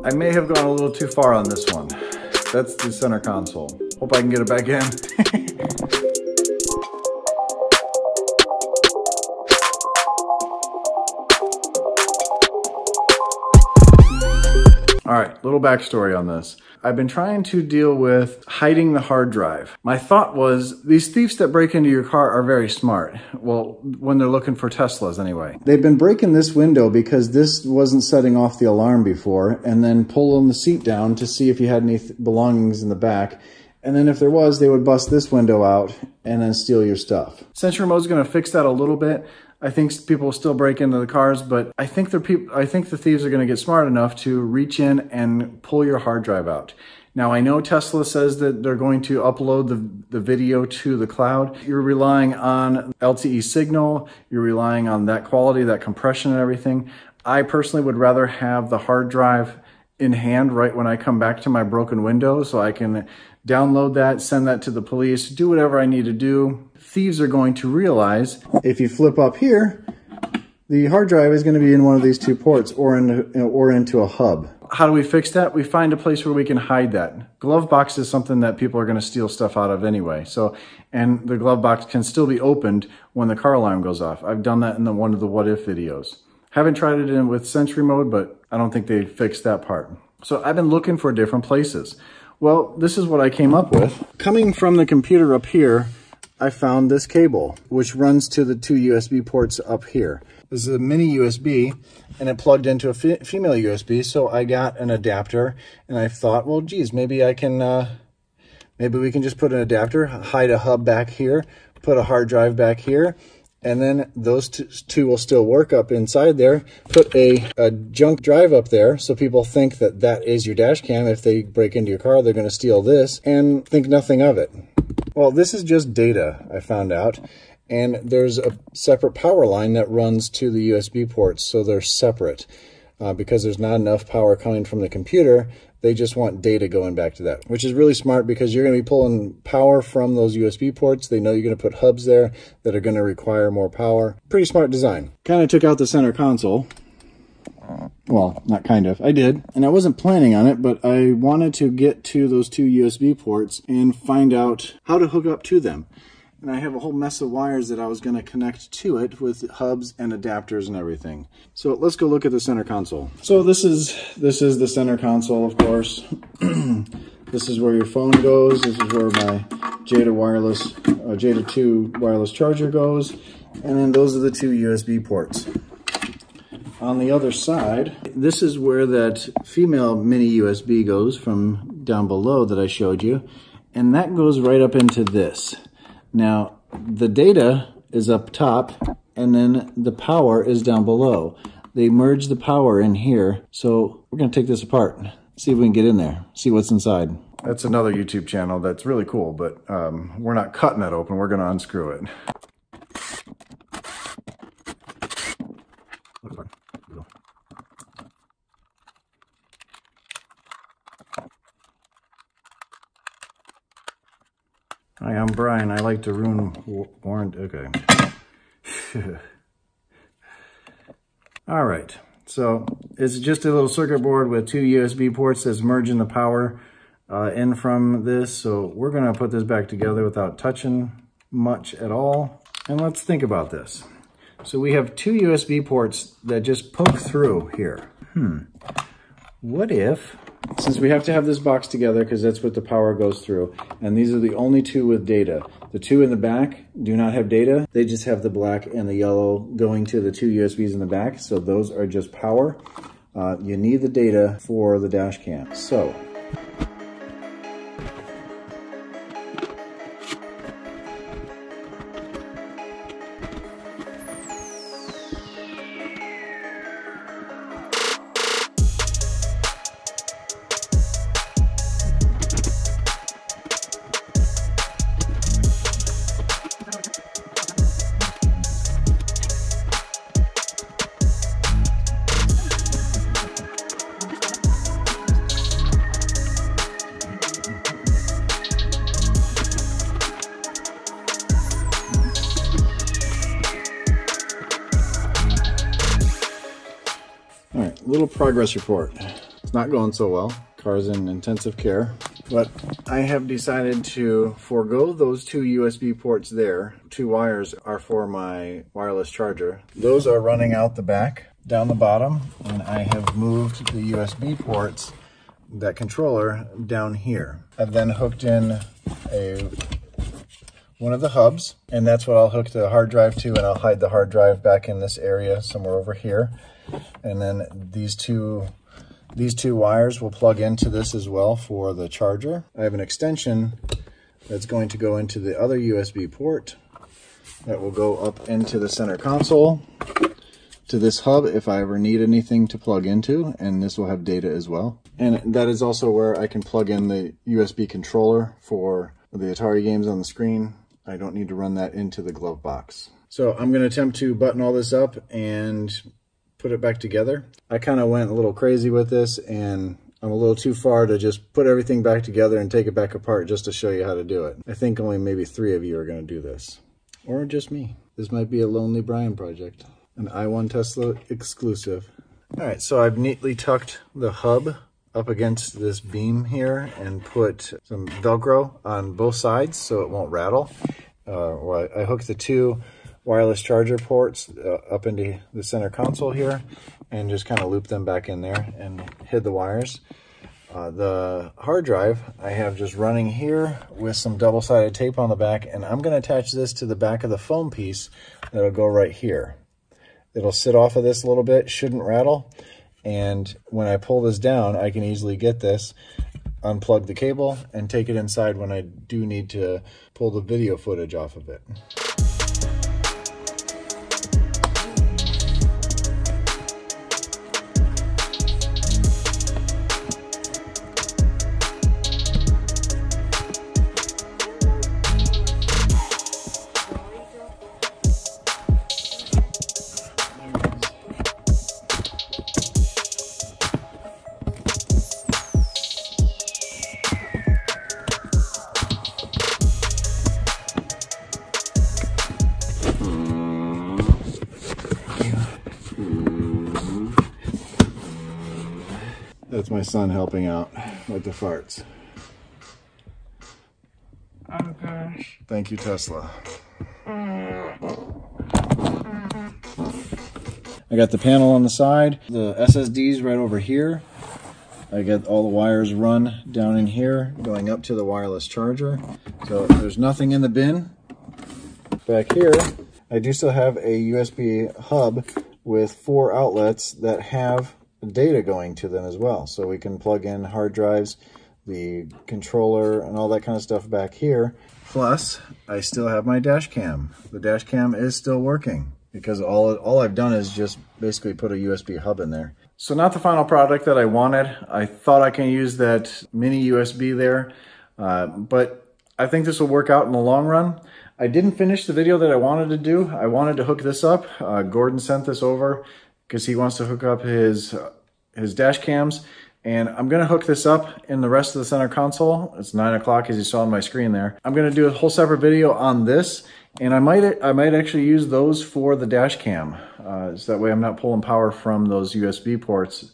I may have gone a little too far on this one. That's the center console. Hope I can get it back in. All right, little backstory on this. I've been trying to deal with hiding the hard drive. My thought was, these thieves that break into your car are very smart. Well, when they're looking for Teslas anyway. They've been breaking this window because this wasn't setting off the alarm before, and then pulling the seat down to see if you had any belongings in the back. And then if there was, they would bust this window out and then steal your stuff. Sentry Mode's gonna fix that a little bit. I think people will still break into the cars, but I think the thieves are gonna get smart enough to reach in and pull your hard drive out. Now, I know Tesla says that they're going to upload the video to the cloud. You're relying on LTE signal, you're relying on that quality, that compression and everything. I personally would rather have the hard drive in hand right when I come back to my broken window so I can download that, send that to the police, do whatever I need to do. Thieves are going to realize if you flip up here, the hard drive is going to be in one of these two ports or into a hub. How do we fix that? We find a place where we can hide that. Glove box is something that people are going to steal stuff out of anyway. So, and the glove box can still be opened when the car alarm goes off. I've done that in one of the what if videos. Haven't tried it in with Sentry Mode, but I don't think they fixed that part. So I've been looking for different places. Well, this is what I came up with. Coming from the computer up here, I found this cable, which runs to the two USB ports up here. This is a mini USB, and it plugged into a female USB, so I got an adapter, and I thought, well, geez, maybe I can, maybe we can just put an adapter, hide a hub back here, put a hard drive back here, and then those two will still work up inside there. Put a junk drive up there so people think that that is your dash cam. If they break into your car, they're going to steal this and think nothing of it. Well, this is just data, I found out. And there's a separate power line that runs to the USB ports, so they're separate. Because there's not enough power coming from the computer, they just want data going back to that, which is really smart because you're going to be pulling power from those USB ports. They know you're going to put hubs there that are going to require more power. Pretty smart design. Kind of took out the center console. Well, not kind of. I did. And I wasn't planning on it, but I wanted to get to those two USB ports and find out how to hook up to them. And I have a whole mess of wires that I was going to connect to it with hubs and adapters and everything. So let's go look at the center console. So this is the center console, of course. This is where your phone goes. This is where my Jada 2 wireless charger goes. And then those are the two USB ports. On the other side, this is where that female mini USB goes from down below that I showed you. And that goes right up into this. Now, the data is up top, and then the power is down below. They merge the power in here, so we're going to take this apart, see if we can get in there, see what's inside. That's another YouTube channel that's really cool, but we're not cutting that open. We're going to unscrew it. Hi, I'm Brian. I like to ruin warrant. Okay. All right. So it's just a little circuit board with two USB ports that's merging the power in from this. So we're going to put this back together without touching much at all. And let's think about this. So we have two USB ports that just poke through here. What if, since we have to have this box together because that's what the power goes through, and these are the only two with data. The two in the back do not have data. They just have the black and the yellow going to the two USBs in the back. So those are just power. You need the data for the dash cam. So little progress report. not going so well. Car's in intensive care, but I have decided to forego those 2 USB ports there. 2 wires are for my wireless charger. Those are running out the back, down the bottom, and I have moved the USB ports, that controller, down here. I've then hooked in one of the hubs, and that's what I'll hook the hard drive to, and I'll hide the hard drive back in this area somewhere over here. And then these two wires will plug into this as well for the charger. I have an extension that's going to go into the other USB port that will go up into the center console to this hub if I ever need anything to plug into, and this will have data as well. And that is also where I can plug in the USB controller for the Atari games on the screen. I don't need to run that into the glove box. So I'm going to attempt to button all this up and put it back together. I kind of went a little crazy with this, and I'm a little too far to just put everything back together and take it back apart just to show you how to do it. I think only maybe 3 of you are going to do this. Or just me. This might be a Lonely Brian project. An I1 Tesla exclusive. Alright, so I've neatly tucked the hub up against this beam here and put some Velcro on both sides so it won't rattle. I hooked the 2 wireless charger ports up into the center console here and just kind of looped them back in there and hid the wires. The hard drive I have just running here with some double-sided tape on the back, and I'm going to attach this to the back of the foam piece that'll go right here. It'll sit off of this a little bit, shouldn't rattle, and when I pull this down, I can easily get this, unplug the cable, and take it inside when I do need to pull the video footage off of it. That's my son helping out with the farts. Oh gosh. Thank you, Tesla. I got the panel on the side, the SSDs right over here. I got all the wires run down in here, going up to the wireless charger. So there's nothing in the bin. Back here, I do still have a USB hub with 4 outlets that have data going to them as well. So we can plug in hard drives, the controller, and all that kind of stuff back here. Plus, I still have my dash cam. The dash cam is still working because all I've done is just basically put a USB hub in there. So not the final product that I wanted. I thought I can use that mini USB there, but I think this will work out in the long run. I didn't finish the video that I wanted to do. I wanted to hook this up. Gordon sent this over because he wants to hook up his dash cams, and I'm gonna hook this up in the rest of the center console. It's 9 o'clock as you saw on my screen there. I'm gonna do a whole separate video on this, and I might actually use those for the dash cam. So that way I'm not pulling power from those USB ports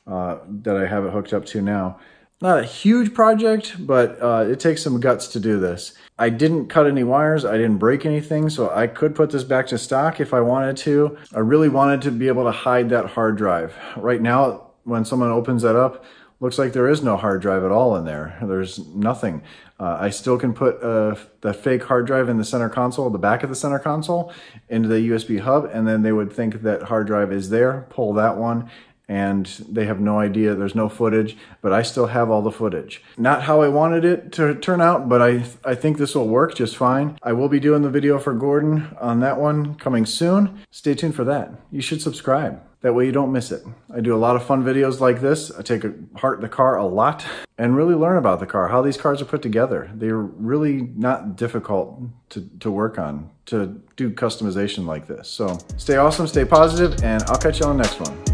that I have it hooked up to now. Not a huge project, but it takes some guts to do this. I didn't cut any wires, I didn't break anything, so I could put this back to stock if I wanted to. I really wanted to be able to hide that hard drive. Right now, when someone opens that up, looks like there is no hard drive at all in there. There's nothing. I still can put the fake hard drive in the center console, the back of the center console, into the USB hub, and then they would think that hard drive is there, pull that one, and they have no idea, there's no footage, but I still have all the footage. Not how I wanted it to turn out, but I think this will work just fine. I will be doing the video for Gordon on that one coming soon. Stay tuned for that. You should subscribe. That way you don't miss it. I do a lot of fun videos like this. I take apart the car a lot and really learn about the car, how these cars are put together. They're really not difficult to work on, to do customization like this. So stay awesome, stay positive, and I'll catch you on the next one.